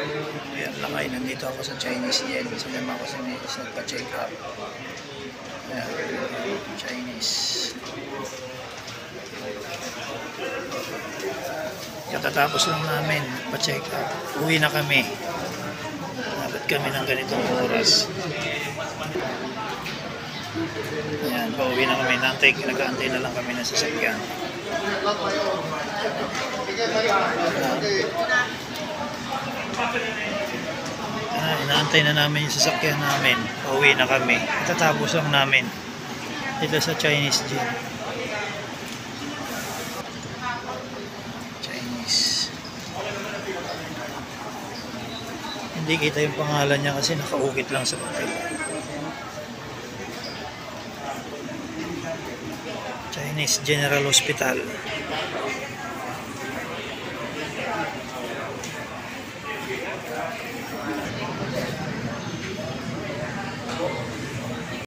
Ayan, lakay. Nandito ako sa Chinese Gen. Sinama ko sa nagpa-check up. Ayan, Chinese. Katatapos lang namin pa-check up. Uwi na kami. Dapat kami ng ganitong oras. Ayan, pauwi na kami. Nag-aantay na lang kami ng sasakyan. Inaantay na namin yung sasakyan namin. Pauwi na kami. Katatapos lang namin dito sa Chinese Gym. Chinese. Hindi kita yung pangalan niya kasi nakaukit lang sa papel. Chinese General Hospital.